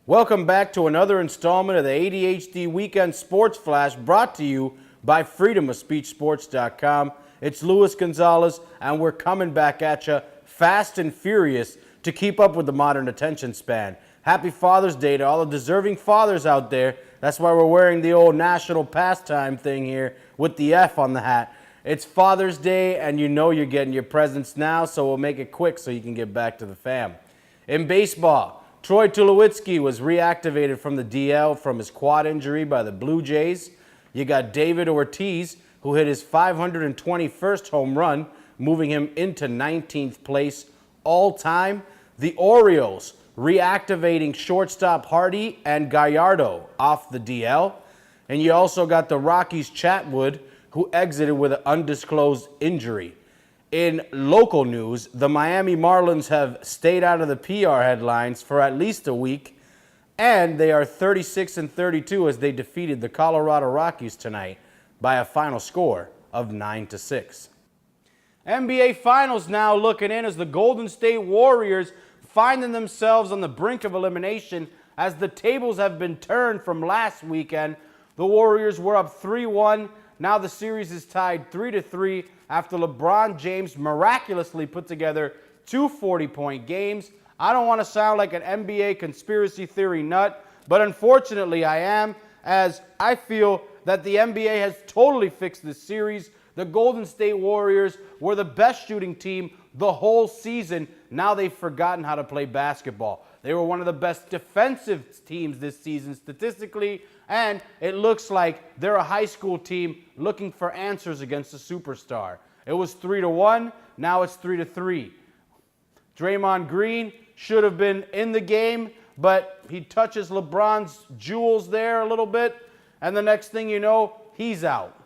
Welcome back to another installment of the ADHD Weekend Sports Flash brought to you by freedomofspeechsports.com. It's Luis Gonzalez, and we're coming back at you fast and furious to keep up with the modern attention span. Happy Father's Day to all the deserving fathers out there. That's why we're wearing the old national pastime thing here with the F on the hat. It's Father's Day, and you know you're getting your presents now, so we'll make it quick so you can get back to the fam. In baseball, Troy Tulowitzki was reactivated from the DL from his quad injury by the Blue Jays. You got David Ortiz, who hit his 521st home run, moving him into 19th place all-time. The Orioles reactivating shortstop Hardy and Gallardo off the DL. And you also got the Rockies' Chatwood, who exited with an undisclosed injury. In local news, the Miami Marlins have stayed out of the PR headlines for at least a week, and they are 36-32 as they defeated the Colorado Rockies tonight by a final score of 9-6. NBA Finals now looking in as the Golden State Warriors finding themselves on the brink of elimination as the tables have been turned from last weekend. The Warriors were up 3-1. Now the series is tied 3-3 after LeBron James miraculously put together two 40-point games. I don't want to sound like an NBA conspiracy theory nut, but unfortunately I am, as I feel that the NBA has totally fixed this series. The Golden State Warriors were the best shooting team the whole season. Now they've forgotten how to play basketball. They were one of the best defensive teams this season statistically, and it looks like they're a high school team looking for answers against a superstar. It was 3-1, now it's 3-3. Draymond Green should have been in the game, but he touches LeBron's jewels there a little bit, and the next thing you know, he's out.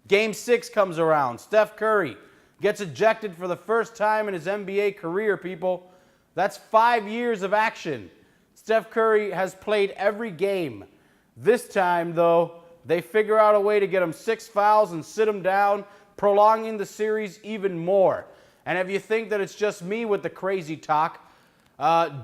Game 6 comes around. Steph Curry gets ejected for the first time in his NBA career, people. That's 5 years of action. Steph Curry has played every game. This time, though, they figure out a way to get him 6 fouls and sit him down, prolonging the series even more. And if you think that it's just me with the crazy talk,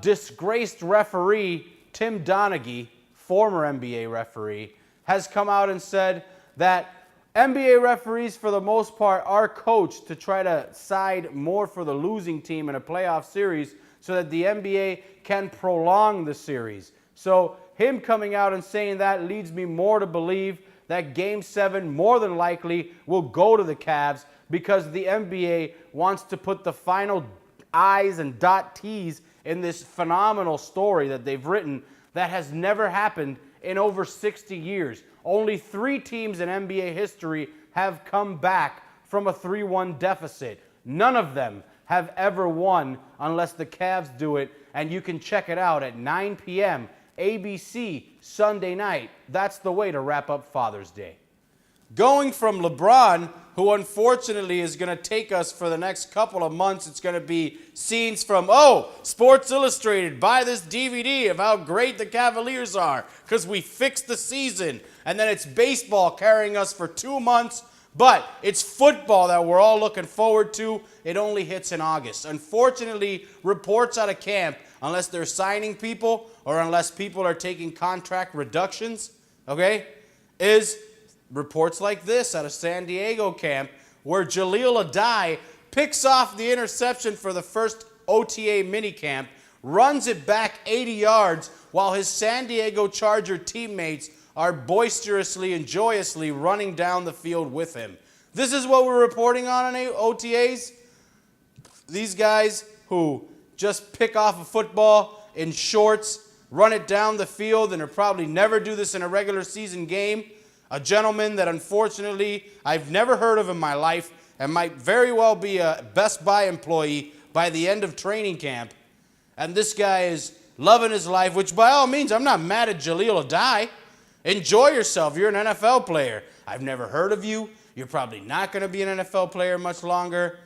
disgraced referee Tim Donaghy, former NBA referee, has come out and said that NBA referees, for the most part, are coached to try to side more for the losing team in a playoff series so that the NBA can prolong the series. So him coming out and saying that leads me more to believe that Game 7 more than likely will go to the Cavs because the NBA wants to put the final I's and dot T's in this phenomenal story that they've written that has never happened in over 60 years. Only 3 teams in NBA history have come back from a 3-1 deficit. None of them have ever won unless the Cavs do it, and you can check it out at 9 p.m. ABC Sunday night. That's the way to wrap up Father's Day. Going from LeBron, who unfortunately is going to take us for the next couple of months, it's going to be scenes from, Sports Illustrated, buy this DVD of how great the Cavaliers are because we fixed the season. And then it's baseball carrying us for 2 months, but it's football that we're all looking forward to. It only hits in August. Unfortunately, reports out of camp, unless they're signing people or unless people are taking contract reductions, is reports like this out of San Diego camp where Jaleel Adai picks off the interception for the first OTA minicamp, runs it back 80 yards while his San Diego Charger teammates are boisterously and joyously running down the field with him. This is what we're reporting on OTAs. These guys who just pick off a football in shorts, run it down the field, and will probably never do this in a regular season game. A gentleman that unfortunately I've never heard of in my life and might very well be a Best Buy employee by the end of training camp. And this guy is loving his life, which by all means, I'm not mad at Jaleel Adai. Enjoy yourself. You're an NFL player. I've never heard of you. You're probably not going to be an NFL player much longer.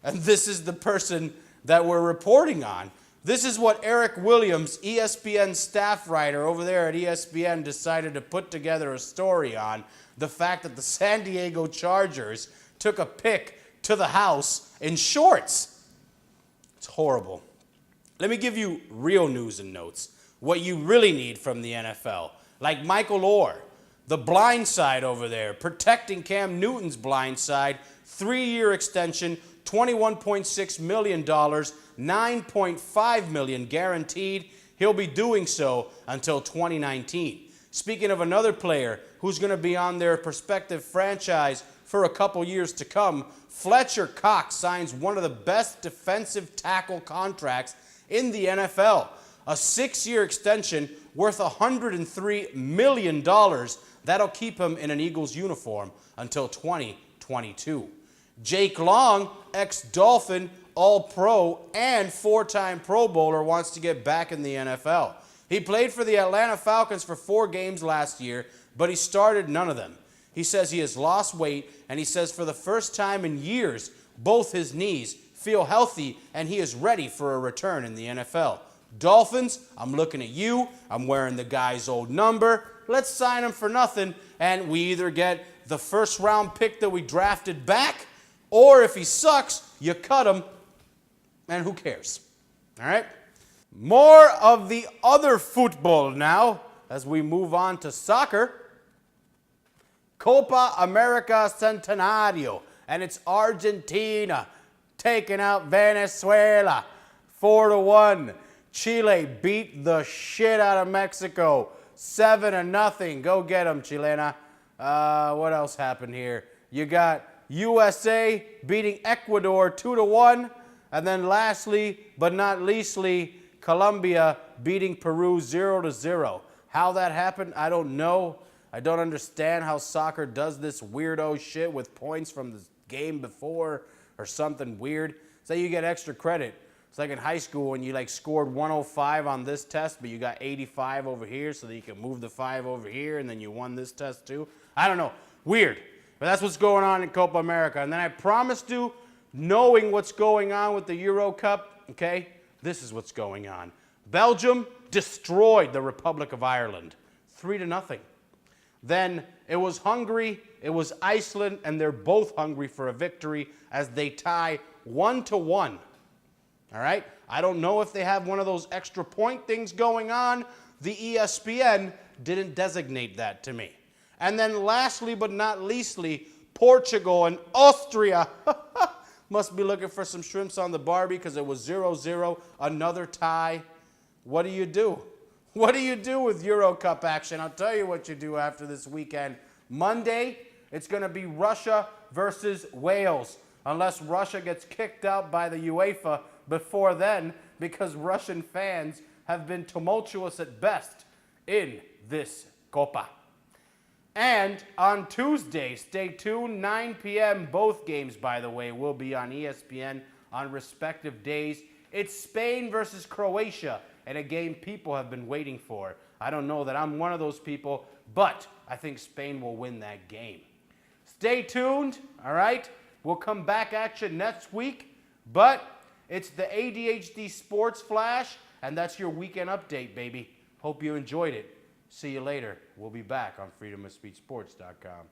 And this is the person that we're reporting on. This is what Eric Williams, ESPN staff writer over there at ESPN, decided to put together a story on. The fact that the San Diego Chargers took a pick to the house in shorts. It's horrible. Let me give you real news and notes. what you really need from the NFL. Like Michael Orr, the blind side over there, protecting Cam Newton's blind side, 3-year extension, $21.6 million, $9.5 million guaranteed. He'll be doing so until 2019. Speaking of another player who's going to be on their prospective franchise for a couple years to come, Fletcher Cox signs one of the best defensive tackle contracts in the NFL. A 6-year extension worth $103 million. That'll keep him in an Eagles uniform until 2022. Jake Long, ex-Dolphin, All-Pro, and 4-time Pro Bowler, wants to get back in the NFL. He played for the Atlanta Falcons for 4 games last year, but he started none of them. He says he has lost weight, and he says for the first time in years, both his knees feel healthy, and he is ready for a return in the NFL. Dolphins, I'm looking at you. I'm wearing the guy's old number. Let's sign him for nothing, and we either get the first-round pick that we drafted back, or if he sucks, you cut him, and who cares? All right? More of the other football now as we move on to soccer. Copa America Centenario, and it's Argentina taking out Venezuela 4-1. Chile beat the shit out of Mexico 7-0. Go get them, Chilena. What else happened here? You got USA beating Ecuador 2-1. And then lastly, but not leastly, Colombia beating Peru 0-0. How that happened, I don't know. I don't understand how soccer does this weirdo shit with points from the game before or something weird. Say you get extra credit. It's like in high school when you scored 105 on this test, but you got 85 over here so that you can move the 5 over here and then you won this test too. I don't know. Weird. But that's what's going on in Copa America. And then I promised you, knowing what's going on with the Euro Cup, okay, this is what's going on. Belgium destroyed the Republic of Ireland 3-0. Then it was Hungary, it was Iceland, and they're both hungry for a victory as they tie 1-1. All right? I don't know if they have one of those extra point things going on. The ESPN didn't designate that to me. And then lastly but not leastly, Portugal and Austria must be looking for some shrimps on the Barbie because it was 0-0, another tie. What do you do? What do you do with Euro Cup action? I'll tell you what you do after this weekend. Monday, it's going to be Russia versus Wales, unless Russia gets kicked out by the UEFA before then, because Russian fans have been tumultuous at best in this Copa. And on Tuesday, stay tuned, 9 p.m., both games, by the way, will be on ESPN on respective days. It's Spain versus Croatia, and a game people have been waiting for. I don't know that I'm one of those people, but I think Spain will win that game. Stay tuned, all right? We'll come back at you next week, but it's the ADHD Sports Flash, and that's your weekend update, baby. Hope you enjoyed it. See you later. We'll be back on freedomofspeechsports.com.